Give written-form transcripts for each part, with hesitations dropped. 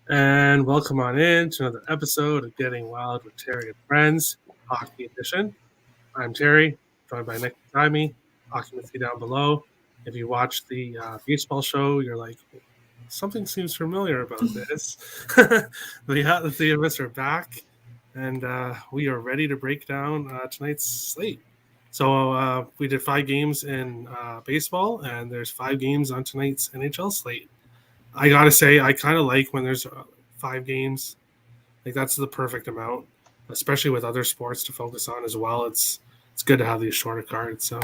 And welcome on in to another episode of Getting Wild with Terry and Friends, Hockey Edition. I'm Terry, joined by Nick beside me. Hockey with you down below. If you watch the baseball show, you're like, something seems familiar about this. The three of us are back, and we are ready to break down tonight's slate. So we did 5 games in baseball, and there's 5 games on tonight's NHL slate. I gotta say, I kind of like when there's 5 games. Like that's the perfect amount, especially with other sports to focus on as well. It's good to have these shorter cards. So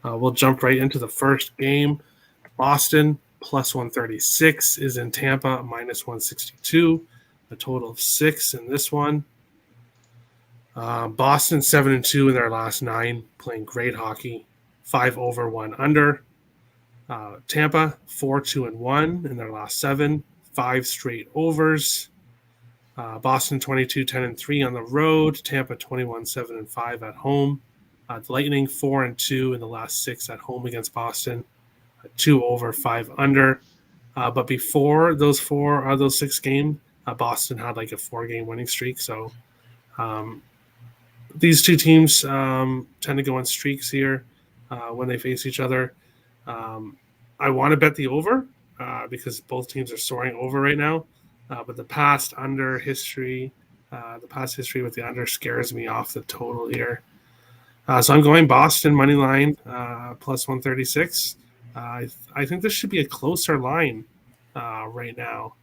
we'll jump right into the first game. Boston plus 136 is in Tampa minus 162. A total of 6 in this one. Boston 7-2 in their last 9, playing great hockey. 5 over, 1 under. Tampa 4-2-1 in their last 7, 5 straight overs. Boston 22-10-3 on the road. Tampa 21-7-5 at home. The Lightning 4-2 in the last 6 at home against Boston. 2 over, 5 under. But before those 6 games, Boston had like a 4-game winning streak. So these two teams tend to go on streaks here when they face each other. I want to bet the over because both teams are soaring over right now. But the past history with the under scares me off the total here. So I'm going Boston money line plus 136. I think this should be a closer line right now.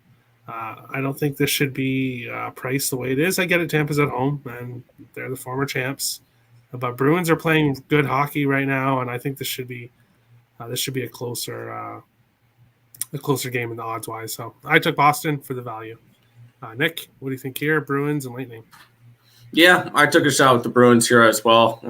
I don't think this should be priced the way it is. I get it, Tampa's at home, and they're the former champs. But Bruins are playing good hockey right now, and I think this should be a closer game in the odds wise. So I took Boston for the value. Nick, what do you think here? Bruins and Lightning. Yeah, I took a shot with the Bruins here as well.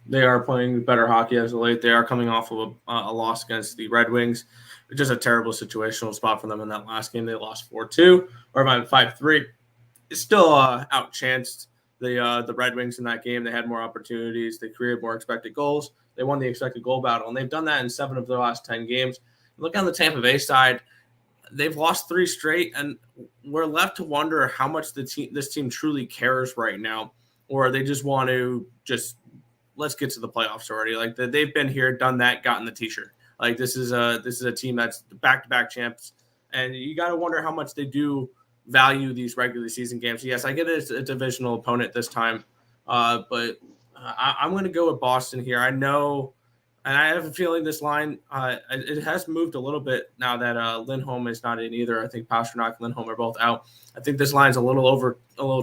They are playing better hockey as of late. They are coming off of a loss against the Red Wings. It's just a terrible situational spot for them in that last game. They lost 4-2 or 5-3. It's still outchanced the Red Wings in that game. They had more opportunities. They created more expected goals. They won the expected goal battle, and they've done that in 7 of their last 10 games. Look on the Tampa Bay side. They've lost 3 straight, and we're left to wonder how much this team truly cares right now, or they just want to let's get to the playoffs already. Like they've been here, done that, gotten the T-shirt. Like this is a team that's back-to-back champs, and you got to wonder how much they do value these regular season games. Yes, I get it, it's a divisional opponent this time, but I'm going to go with Boston here. I know. And I have a feeling this line, it has moved a little bit now that Lindholm is not in either. I think Pastrnak and Lindholm are both out. I think this line's a little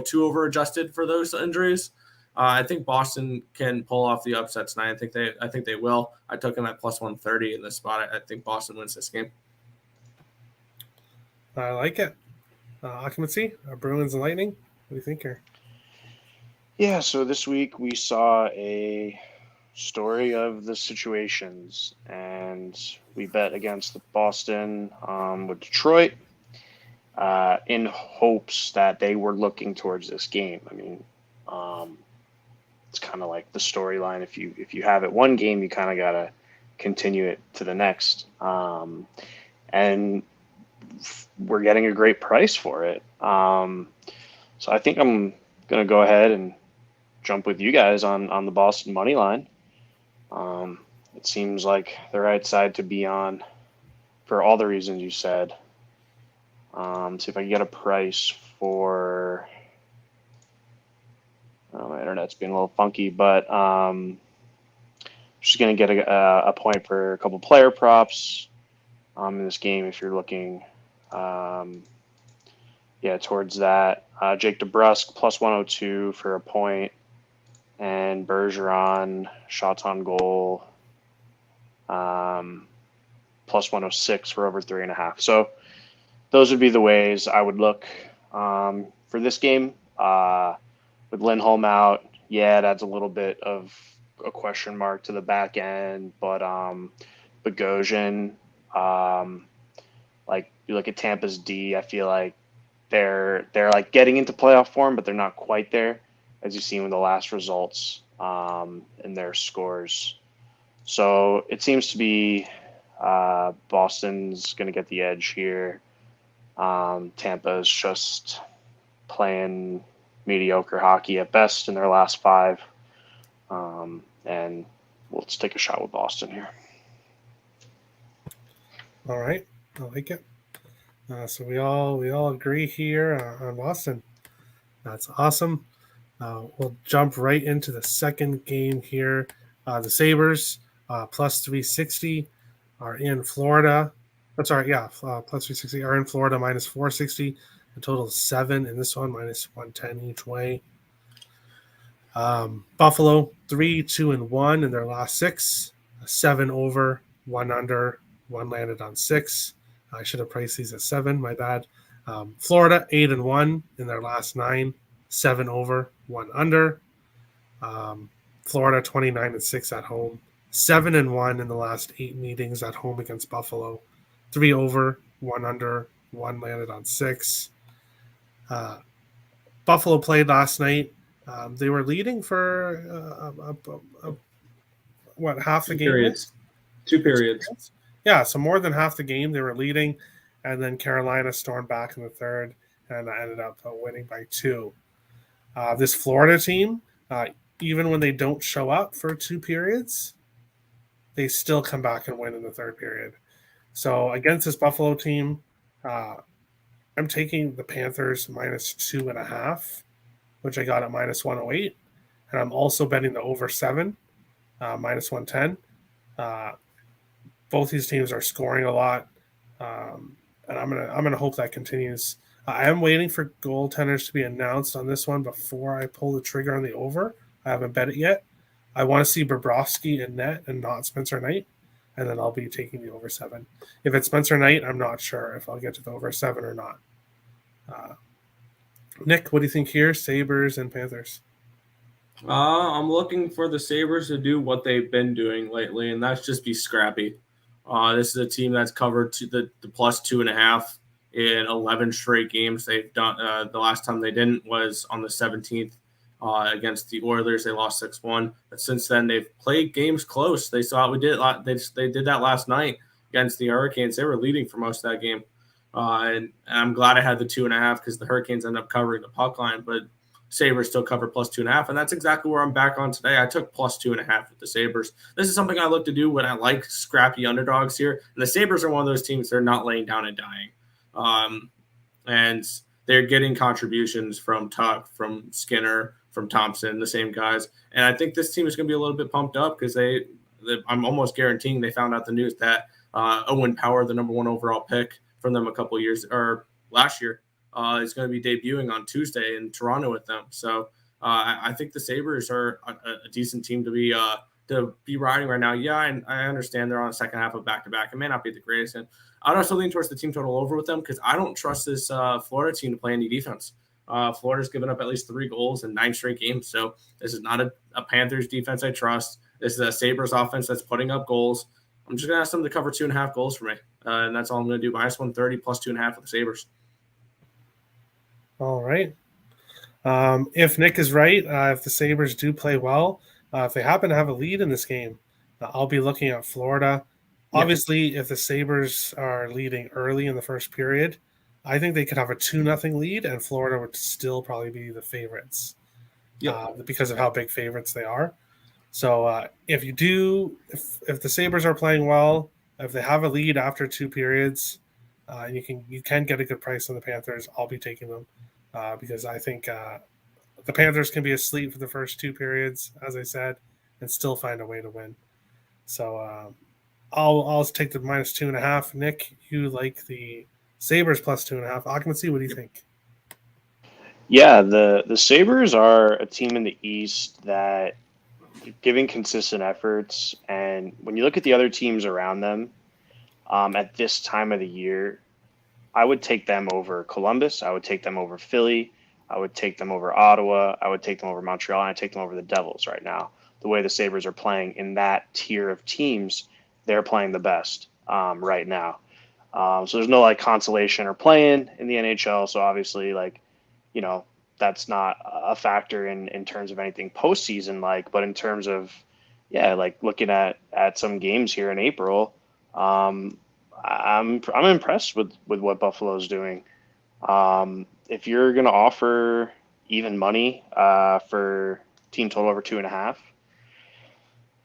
too over adjusted for those injuries. I think Boston can pull off the upset tonight. I think they will. I took them at plus 130 in this spot. I think Boston wins this game. I like it. Occupancy, Bruins and Lightning. What do you think here? Yeah, so this week we saw a story of the situations, and we bet against the Boston with Detroit in hopes that they were looking towards this game. I mean, it's kind of like the storyline. If you have it one game, you kind of gotta continue it to the next, and we're getting a great price for it. So I think I'm gonna go ahead and jump with you guys on the Boston money line. It seems like the right side to be on for all the reasons you said. See if I can get a price for. Oh, my internet's being a little funky, but just going to get a point for a couple player props in this game if you're looking towards that. Jake DeBrusk plus 102 for a point, and Bergeron shots on goal plus 106 for over 3.5. So those would be the ways I would look for this game. With Lindholm out, it adds a little bit of a question mark to the back end, but Bogosian, like you look at Tampa's D, I feel like they're like getting into playoff form, but they're not quite there, as you've seen with the last results in their scores. So it seems to be Boston's going to get the edge here. Tampa is just playing mediocre hockey at best in their last 5. And let's take a shot with Boston here. All right, I like it. So we all agree here on Boston. That's awesome. We'll jump right into the second game here. The Sabres plus 360 are in Florida. That's right, yeah, plus 360 are in Florida minus 460. A total of 7 in this one, minus 110 each way. Buffalo 3-2-1 in their last 6, 7 over, 1 under, 1 landed on 6. I should have priced these at 7. My bad. Florida 8-1 in their last 9, 7 over, 1 under. Florida 29-6 at home, 7-1 in the last 8 meetings at home against Buffalo, 3 over, 1 under, 1 landed on 6. Buffalo played last night. They were leading for half the game? Periods. 2 periods. Yeah, so more than half the game they were leading, and then Carolina stormed back in the third, and ended up winning by 2. This Florida team, even when they don't show up for 2 periods, they still come back and win in the third period. So against this Buffalo team, I'm taking the Panthers minus 2.5, which I got at minus 108. And I'm also betting the over 7, minus 110. Both these teams are scoring a lot. And I'm gonna hope that continues. I am waiting for goaltenders to be announced on this one before I pull the trigger on the over. I haven't bet it yet. I want to see Bobrovsky in net and not Spencer Knight, and then I'll be taking the over 7. If it's Spencer Knight, I'm not sure if I'll get to the over 7 or not. Nick, what do you think here? Sabres and Panthers. I'm looking for the Sabres to do what they've been doing lately, and that's just be scrappy. This is a team that's covered the plus 2.5 in 11 straight games. They've done the last time they didn't was on the 17th against the Oilers. They lost 6-1. But since then, they've played games close. They saw we did. They did that last night against the Hurricanes. They were leading for most of that game, and I'm glad I had the 2.5 because the Hurricanes ended up covering the puck line, but Sabres still cover plus 2.5, and that's exactly where I'm back on today. I took plus 2.5 with the Sabres. This is something I look to do when I like scrappy underdogs here. And the Sabres are one of those teams they're not laying down and dying. And they're getting contributions from Tuck, from Skinner, from Thompson, the same guys. And I think this team is going to be a little bit pumped up because I'm almost guaranteeing they found out the news that Owen Power, the number 1 overall pick from them a couple years or last year, is going to be debuting on Tuesday in Toronto with them. So I think the Sabres are a decent team to be riding right now. Yeah, and I understand they're on the second half of back-to-back. It may not be the greatest. And I'd also lean towards the team total over with them because I don't trust this Florida team to play any defense. Florida's given up at least 3 goals in 9 straight games. So this is not a Panthers defense I trust. This is a Sabres offense that's putting up goals. I'm just going to ask them to cover 2.5 goals for me. And that's all I'm going to do. Minus 130 plus 2.5 for the Sabres. All right. If Nick is right, if the Sabres do play well, if they happen to have a lead in this game, I'll be looking at Florida. Yep. Obviously, if the Sabres are leading early in the first period, I think they could have a 2-0 lead, and Florida would still probably be the favorites because of how big favorites they are. So if the Sabres are playing well, if they have a lead after 2 periods, you can get a good price on the Panthers, I'll be taking them. Because I think the Panthers can be asleep for the first 2 periods, as I said, and still find a way to win. So I'll take the minus 2.5. Nick, you like the Sabres plus 2.5. Occupancy, what do you think? Yeah, the Sabres are a team in the East that giving consistent efforts, and when you look at the other teams around them at this time of the year, I would take them over Columbus. I would take them over Philly. I would take them over Ottawa. I would take them over Montreal. And I'd take them over the Devils right now. The way the Sabres are playing in that tier of teams, they're playing the best right now. So there's no consolation or playing in the NHL. So obviously, that's not a factor in terms of anything postseason but in terms of, looking at some games here in April, I'm impressed with what Buffalo's doing. If you're gonna offer even money for team total over 2.5,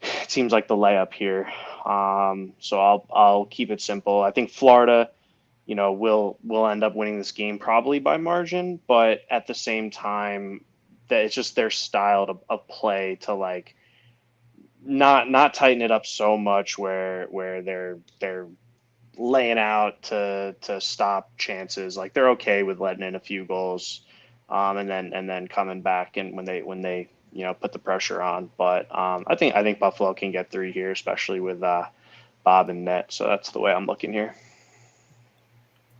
it seems like the layup here. So I'll keep it simple. I think Florida, will end up winning this game probably by margin, but at the same time, that it's just their style of play to like not tighten it up so much where they're laying out to stop chances. Like they're okay with letting in a few goals, and then coming back and when they put the pressure on. But I think Buffalo can get 3 here, especially with Bob and net. So that's the way I'm looking here.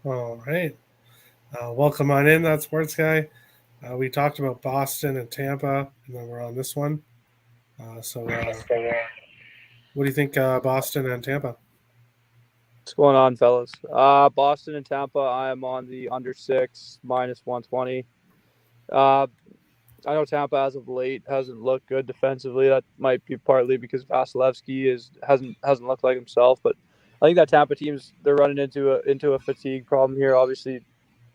All right. Welcome on in, that sports guy. We talked about Boston and Tampa, and then we're on this one. So what do you think, Boston and Tampa? What's going on, fellas? Boston and Tampa, I am on the under 6, -120. I know Tampa as of late hasn't looked good defensively. That might be partly because Vasilevsky hasn't looked like himself, but I think that Tampa team's they're running into a fatigue problem here. Obviously,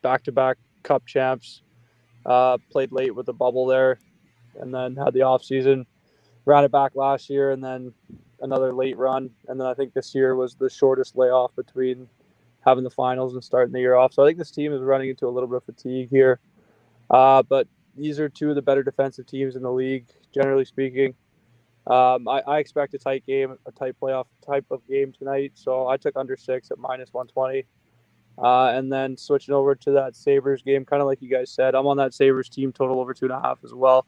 back-to-back Cup champs, played late with the bubble there, and then had the offseason, ran it back last year, and then another late run, and then I think this year was the shortest layoff between having the finals and starting the year off. So I think this team is running into a little bit of fatigue here. But these are two of the better defensive teams in the league, generally speaking. I expect a tight game, a tight playoff type of game tonight. So I took under 6 at -120. And then switching over to that Sabres game, kind of like you guys said, I'm on that Sabres team total over 2.5 as well.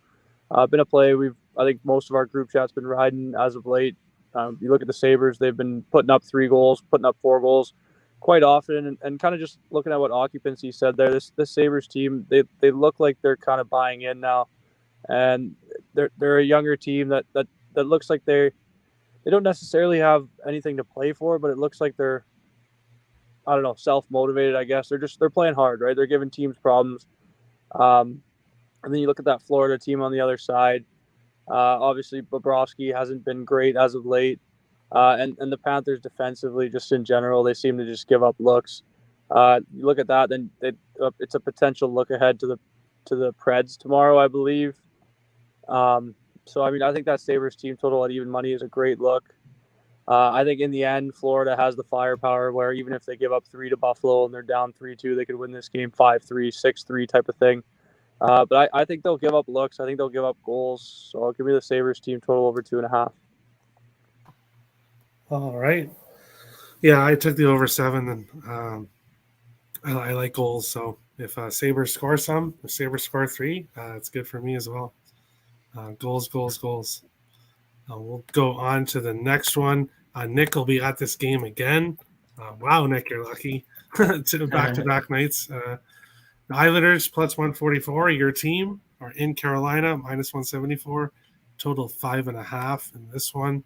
Been a play I think most of our group chat's been riding as of late. You look at the Sabres, they've been putting up 3 goals, putting up 4 goals quite often, and kind of just looking at what occupancy said there. This Sabres team, they look like they're kind of buying in now, and they're a younger team that looks like they don't necessarily have anything to play for, but it looks like they're, I don't know, self-motivated, I guess. They're playing hard, right? They're giving teams problems. And then you look at that Florida team on the other side. Obviously, Bobrovsky hasn't been great as of late. And the Panthers defensively, just in general, they seem to just give up looks. You look at that, then it's a potential look ahead to the Preds tomorrow, I believe. So, I mean, I think that Sabres team total at even money is a great look. I think in the end, Florida has the firepower where even if they give up 3 to Buffalo and they're down 3-2, they could win this game 5-3, 6-3 type of thing. But I think they'll give up looks. I think they'll give up goals. So I'll give me the Sabres team total over 2.5. All right. Yeah, I took the over 7, and I like goals. So if Sabres score some, if Sabres score 3, it's good for me as well. Goals. We'll go on to the next one. Nick will be at this game again. Wow, Nick, you're lucky. To back-to-back nights. The Islanders plus 144. Your team are in Carolina minus 174. Total 5.5 in this one.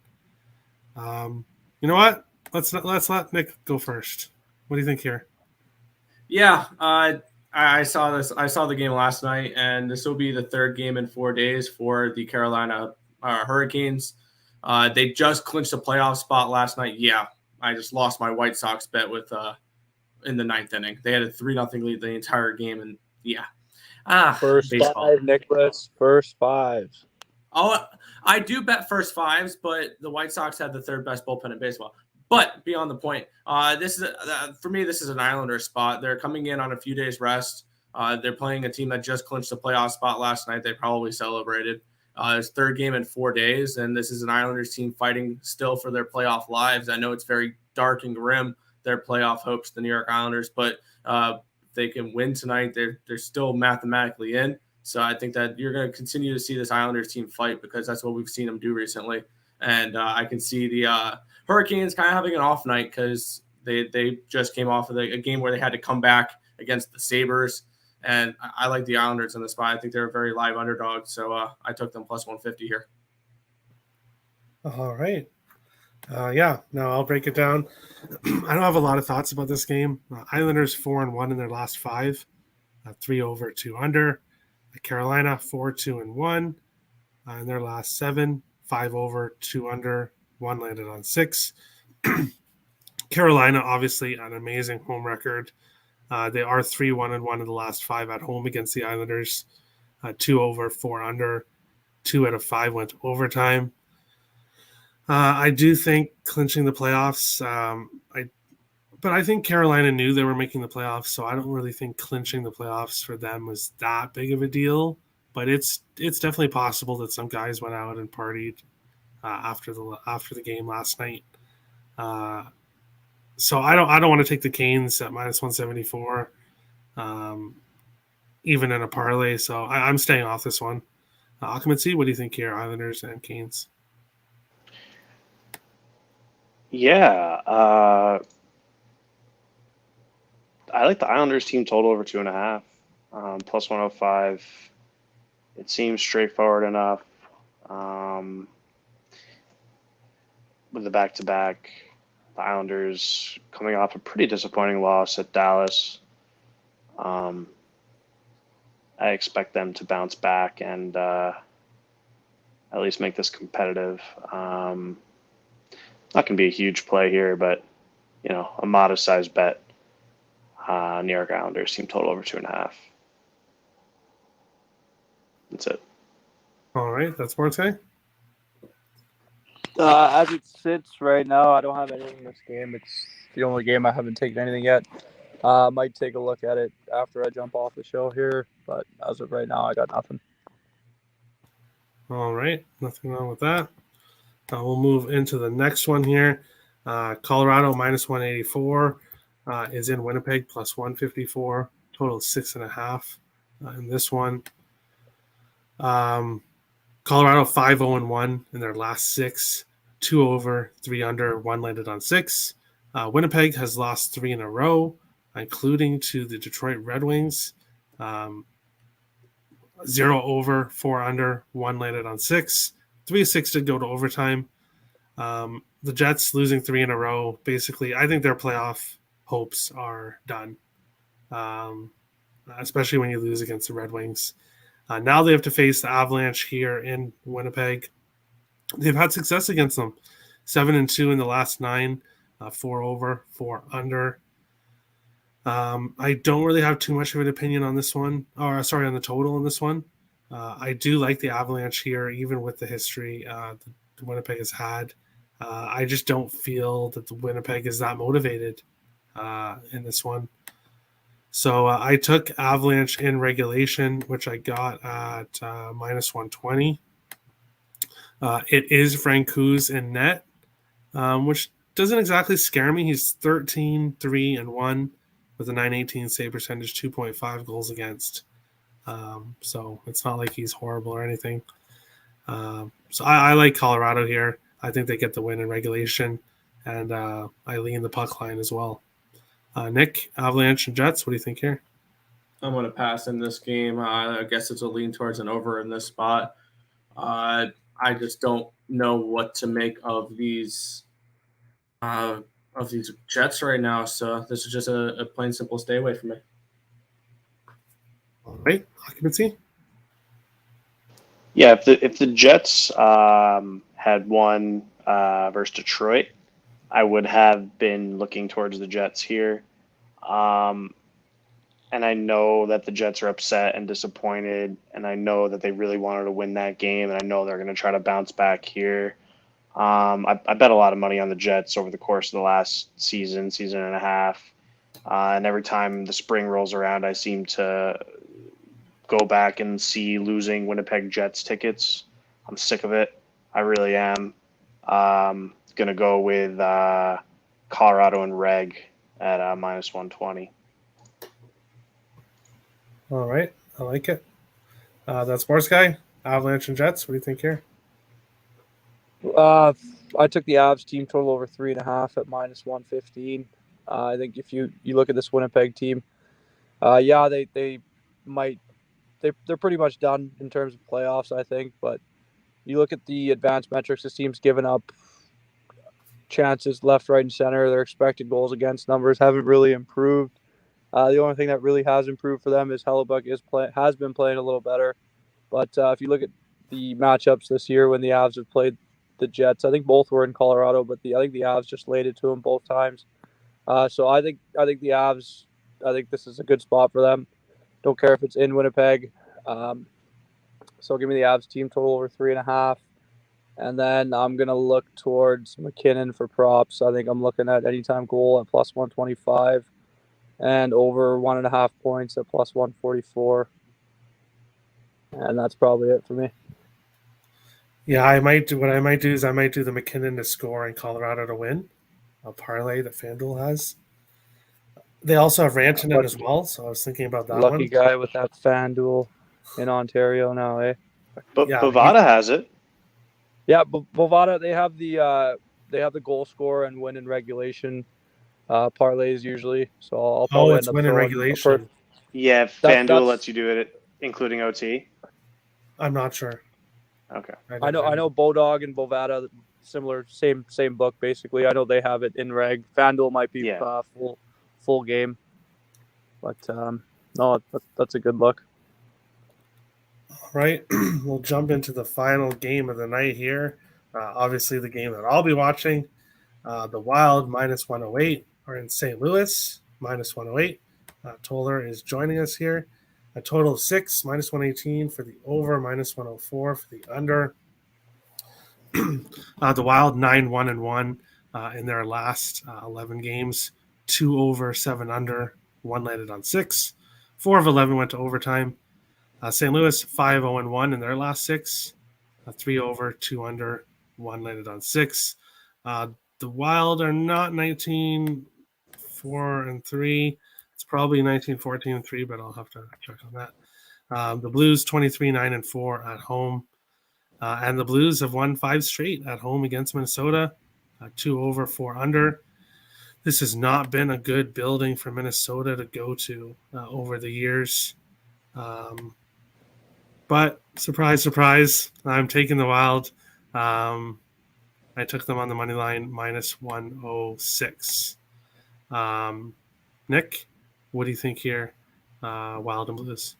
You know what? Let's let Nick go first. What do you think here? Yeah, I saw this. I saw the game last night, and this will be the 3rd game in 4 days for the Carolina Hurricanes. They just clinched a playoff spot last night. Yeah, I just lost my White Sox bet with in the 9th inning. They had a 3-0 lead the entire game, and yeah. First baseball. 5, Nicholas. First 5. Oh, I do bet first 5s, but the White Sox had the 3rd best bullpen in baseball. But beyond the point, this is for me. This is an Islander spot. They're coming in on a few days rest. They're playing a team that just clinched the playoff spot last night. They probably celebrated. It's 3rd game in 4 days, and this is an Islanders team fighting still for their playoff lives. I know it's very dark and grim, their playoff hopes, the New York Islanders, but if they can win tonight, they're still mathematically in. So I think that you're going to continue to see this Islanders team fight because that's what we've seen them do recently. And I can see the Hurricanes kind of having an off night because they just came off of a game where they had to come back against the Sabres. And I like the Islanders in the spot. I think they're a very live underdog. So I took them plus 150 here. All right. Yeah, no, I'll break it down. I don't have a lot of thoughts about this game. Islanders 4-1 in their last 5, 3 over, 2 under. Carolina 4-2-1 in their last 7, 5 over, 2 under, 1 landed on 6. Carolina, obviously, an amazing home record. They are 3-1-1 in the last 5 at home against the Islanders. 2 over, 4 under. 2 out of 5 went to overtime. I do think clinching the playoffs. But I think Carolina knew they were making the playoffs, so I don't really think clinching the playoffs for them was that big of a deal. But it's definitely possible that some guys went out and partied after the game last night. So I don't want to take the Canes at minus 174, even in a parlay. So I'm staying off this one. Occupancy, what do you think here, Islanders and Canes? Yeah, I like the Islanders team total over 2.5, plus 105. It seems straightforward enough. With the back-to-back, the Islanders coming off a pretty disappointing loss at Dallas. I expect them to bounce back and at least make this competitive. Not going to be a huge play here, but a modest-sized bet. New York Islanders team total over 2.5. That's it. All right, that's Sports Guy. As it sits right now, I don't have anything in this game. It's the only game I haven't taken anything yet. Might take a look at it after I jump off the show here, but as of right now, I got nothing. All right, nothing wrong with that. We'll move into the next one here. Colorado minus 184 is in Winnipeg plus 154. Total 6.5 in this one. Colorado 5-0-1 in their last 6, 2 over, 3 under, 1 landed on 6. Winnipeg has lost 3 in a row, including to the Detroit Red Wings. 0 over, 4 under, 1 landed on 6. 3-6 did go to overtime. The Jets losing 3 in a row. Basically, I think their playoff hopes are done, especially when you lose against the Red Wings. Now they have to face the Avalanche here in Winnipeg. They've had success against them. 7-2 in the last 9, 4 over, 4 under. I don't really have too much of an opinion on this one, on the total in this one. I do like the Avalanche here, even with the history that Winnipeg has had. I just don't feel that the Winnipeg is that motivated in this one. So I took Avalanche in regulation, which I got at minus 120. It is Francouz in net, which doesn't exactly scare me. He's 13-3-1 with a .918 save percentage, 2.5 goals against. So it's not like he's horrible or anything. So I like Colorado here. I think they get the win in regulation, and I lean the puck line as well. Nick, Avalanche and Jets, what do you think here? I'm going to pass in this game. I guess it's a lean towards an over in this spot. I just don't know what to make of these Jets right now. So this is just a plain simple stay away from me. All right, occupancy. Yeah, if the Jets had won versus Detroit, I would have been looking towards the Jets here. And I know that the Jets are upset and disappointed, and I know that they really wanted to win that game, and I know they're going to try to bounce back here. I bet a lot of money on the Jets over the course of the last season and a half. And every time the spring rolls around, I seem to go back and see losing Winnipeg Jets tickets. I'm sick of it. I really am. Going to go with Colorado and reg at minus 120. All right, I like it. That's Sports Guy. Avalanche and Jets, what do you think here? I took the Avs team total over 3.5 at minus 115. I think if you look at this Winnipeg team, they're pretty much done in terms of playoffs, I think. But you look at the advanced metrics, this team's given up chances left, right, and center. Their expected goals against numbers haven't really improved. The only thing that really has improved for them is Hellebuck has been playing a little better. But if you look at the matchups this year when the Avs have played the Jets, I think both were in Colorado, but I think the Avs just laid it to them both times. So I think the Avs. I think this is a good spot for them. Don't care if it's in Winnipeg. So give me the Avs team total over 3.5. And then I'm going to look towards McKinnon for props. I think I'm looking at anytime goal at plus 125 and over 1.5 points at plus 144. And that's probably it for me. Yeah, I might do. What I might do is I might do the McKinnon to score and Colorado to win. A parlay that FanDuel has. They also have Rantanen as well, so I was thinking about that Lucky one. guy with that FanDuel in Ontario now, eh? But Yeah, Bovada has it. Yeah, Bovada, they have the goal score and win in regulation parlays usually. So I'll probably it's end up win in throwing regulation. Yeah, That's FanDuel lets you do it, including OT. I'm not sure. Okay. I know Bodog and Bovada similar, same book basically. I know they have it in reg. FanDuel might be full game, but no, that's a good look. All right, we'll jump into the final game of the night here. Obviously, the game that I'll be watching. The Wild minus 108 are in St. Louis minus 108. Toller is joining us here. A total of 6 minus 118 for the over, minus 104 for the under. The Wild 9-1-1 in their last 11 games, 2 over, 7 under, 1 landed on 6. 4 of 11 went to overtime. St. Louis 5-0-1 in their last 6, 3 over, 2 under, 1 landed on 6. The Wild are not 19-4-3. It's probably 19-14-3, but I'll have to check on that. The Blues 23-9-4 at home. And the Blues have won 5 straight at home against Minnesota, 2 over, 4 under. This has not been a good building for Minnesota to go to over the years. But surprise, surprise, I'm taking the Wild. I took them on the money line minus 106. Nick, what do you think here? Wild and Blues.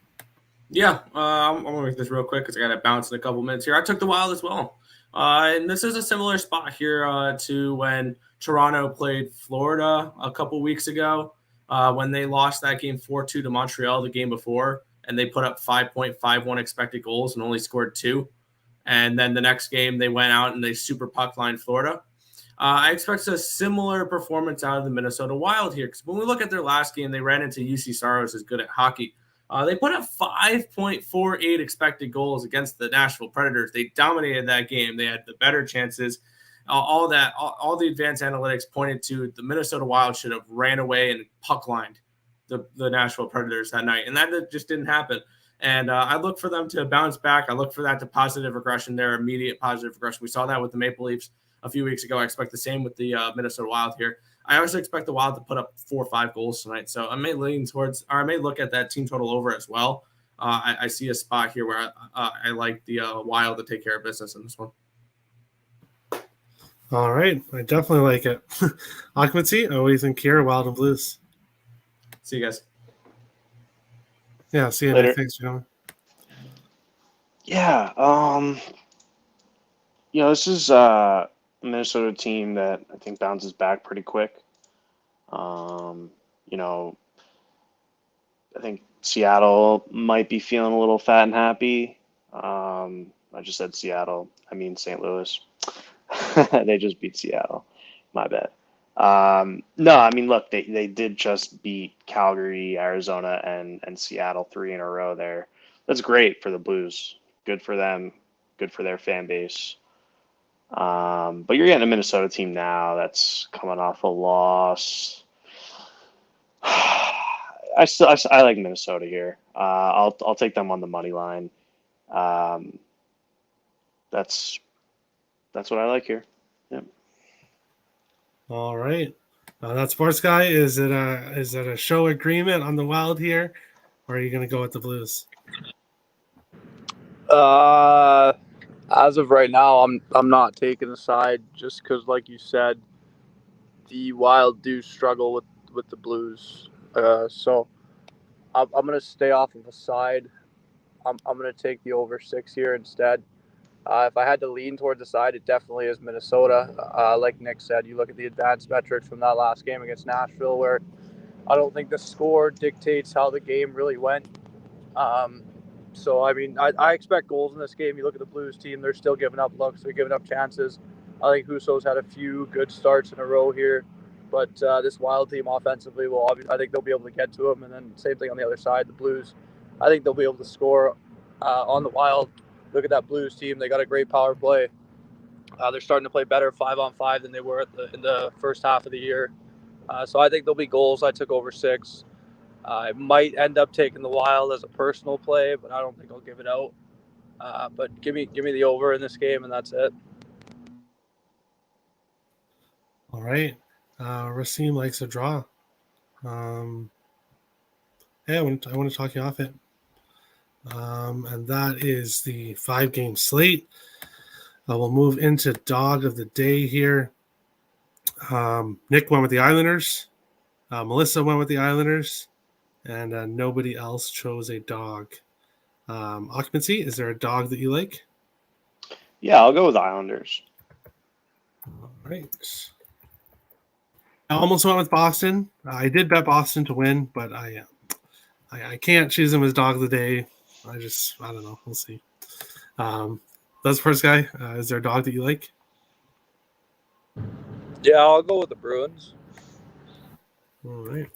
Yeah, I'm going to make this real quick because I got to bounce in a couple minutes here. I took the Wild as well. And this is a similar spot here to when Toronto played Florida a couple weeks ago when they lost that game 4-2 to Montreal the game before, and they put up 5.51 expected goals and only scored 2. And then the next game they went out and they super puck lined Florida. I expect a similar performance out of the Minnesota Wild here because when we look at their last game, they ran into UC Saros is good at hockey. They put up 5.48 expected goals against the Nashville Predators. They dominated that game. They had the better chances. All the advanced analytics pointed to the Minnesota Wild should have ran away and puck lined the Nashville Predators that night, and that just didn't happen. And I look for them to bounce back. I look for that to positive regression, their immediate positive regression. We saw that with the Maple Leafs a few weeks ago. I expect the same with the Minnesota Wild here. I also expect the Wild to put up 4 or 5 goals tonight. So I may look at that team total over as well. I see a spot here where I like the Wild to take care of business in this one. All right. I definitely like it. Occupancy, what do you think here, Wild and Blues? See you guys. Yeah, see you Later. Nick. Thanks for coming. Yeah. This is a Minnesota team that I think bounces back pretty quick. I think Seattle might be feeling a little fat and happy. I just said Seattle. I mean St. Louis. They just beat Seattle. My bad. No, I mean, look, they did just beat Calgary, Arizona, and Seattle 3 in a row there. That's great for the Blues. Good for them. Good for their fan base. But you're getting a Minnesota team now that's coming off a loss. I like Minnesota here. I'll take them on the money line. That's what I like here. Yep. All right. That Sports Guy, is it a show agreement on the Wild here, or are you going to go with the Blues? As of right now, I'm not taking a side just because, like you said, the Wild do struggle with the Blues. So I'm, gonna stay off of a side. I'm gonna take the over 6 here instead. If I had to lean towards the side, it definitely is Minnesota. Like Nick said, you look at the advanced metrics from that last game against Nashville, where I don't think the score dictates how the game really went. So, I mean, I expect goals in this game. You look at the Blues team, they're still giving up looks. They're giving up chances. I think Husso's had a few good starts in a row here. But this Wild team offensively I think they'll be able to get to them. And then same thing on the other side, the Blues. I think they'll be able to score on the Wild. Look at that Blues team. They got a great power play. They're starting to play better 5-on-5 than they were in the first half of the year. So I think there'll be goals. I took over 6. I might end up taking the Wild as a personal play, but I don't think I'll give it out. But give me the over in this game, and that's it. All right. Racine likes a draw. Hey, I want to talk you off it. And that is the 5-game slate. We'll move into dog of the day here. Nick went with the Islanders. Melissa went with the Islanders. And nobody else chose a dog. Occupancy, is there a dog that you like? Yeah, I'll go with the Islanders. All right. I almost went with Boston. I did bet Boston to win, but I can't choose him as dog of the day. I don't know. We'll see. That's the first guy. Is there a dog that you like? Yeah, I'll go with the Bruins. All right.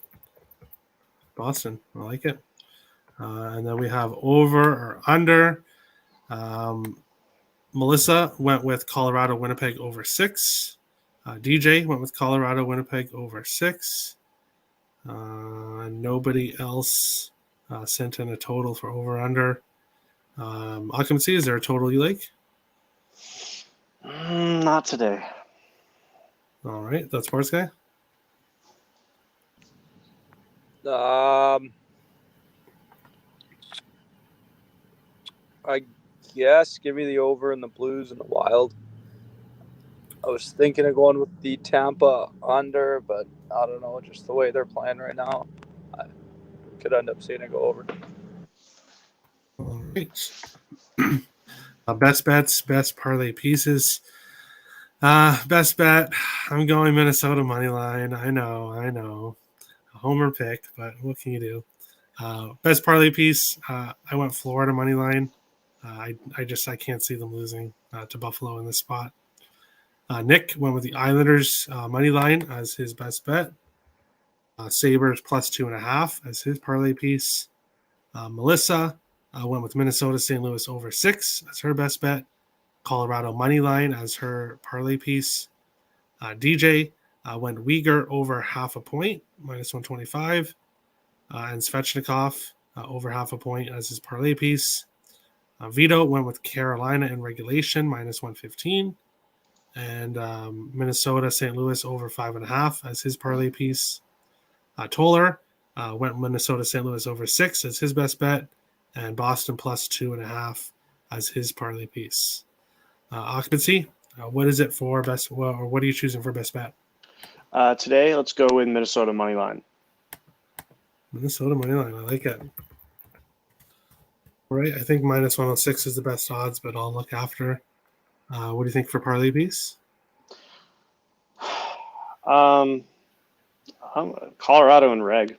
Boston. I like it. And then we have over or under. Melissa went with Colorado Winnipeg over 6. DJ went with Colorado Winnipeg over 6. Nobody else sent in a total for over under. Occupancy, is there a total you like? Not today. All right, that's sports guy. I guess give me the over in the Blues and the Wild. I was thinking of going with the Tampa under, but I don't know, just the way they're playing right now, I could end up seeing it go over. All right. Best bets, best parlay pieces. Best bet, I'm going Minnesota money line. I know. A homer pick, but what can you do? Best parlay piece, I went Florida money line. I can't see them losing to Buffalo in this spot. Nick went with the Islanders money line as his best bet. Sabres plus 2.5 as his parlay piece. Melissa went with Minnesota St. Louis over 6 as her best bet. Colorado money line as her parlay piece. DJ went Uyghur over 0.5 point, minus 125. And Svechnikov over 0.5 point as his parlay piece. Vito went with Carolina in regulation, minus 115. And Minnesota St. Louis over 5.5 as his parlay piece. Toller went Minnesota St. Louis over 6 as his best bet. And Boston plus 2.5 as his parlay piece. Occupancy, what is it for best? Or what are you choosing for best bet? Today, let's go with Minnesota money line. Minnesota money line, I like it. All right, I think minus 106 is the best odds, but I'll look after. What do you think for parlay piece? Colorado and reg.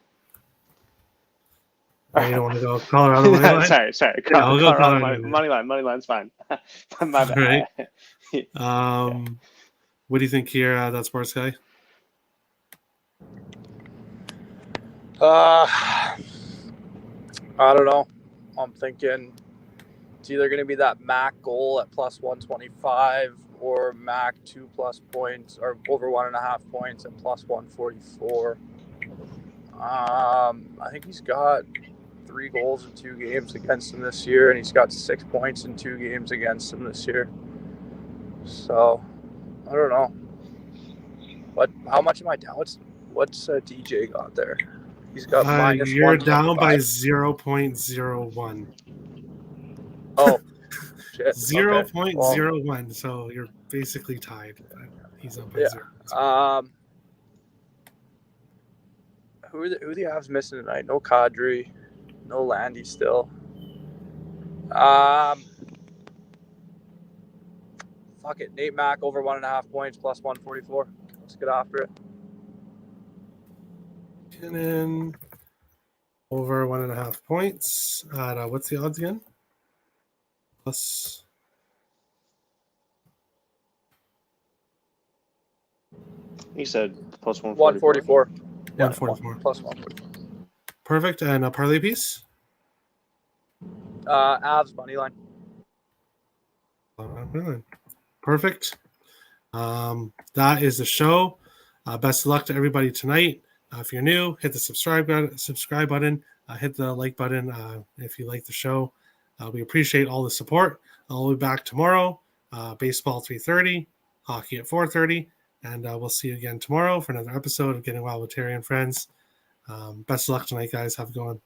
Oh, you don't want to go Colorado money line? sorry. Yeah, I'll go Colorado money line. Money line's fine. My bad. Right. What do you think here, that sports guy? I don't know. I'm thinking it's either going to be that Mac goal at plus 125 or Mac 2+ points or over 1.5 points at plus 144. I think he's got 3 goals in 2 games against him this year, and he's got 6 points in 2 games against him this year. So I don't know. But how much am I down? What's DJ got there? He's got minus you're down by 0.01. Oh, shit. 0.01. Okay. So you're basically tied. He's up by 0. Who are the Avs missing tonight? No Kadri, no Landy still. fuck it. Nate Mack over 1.5 points plus 144. Let's get after it. McKinnon over 1.5 points. What's the odds again? Plus. He said plus 144. 144. Plus 144. Perfect. And a parlay piece? Avs money line. Perfect. That is the show. Best of luck to everybody tonight. If you're new, hit the subscribe button. Hit the like button if you like the show. We appreciate all the support. I'll be back tomorrow. Baseball 3:30, hockey at 4:30, and we'll see you again tomorrow for another episode of Getting Wild with Terry and Friends. Best of luck tonight, guys. Have a good one.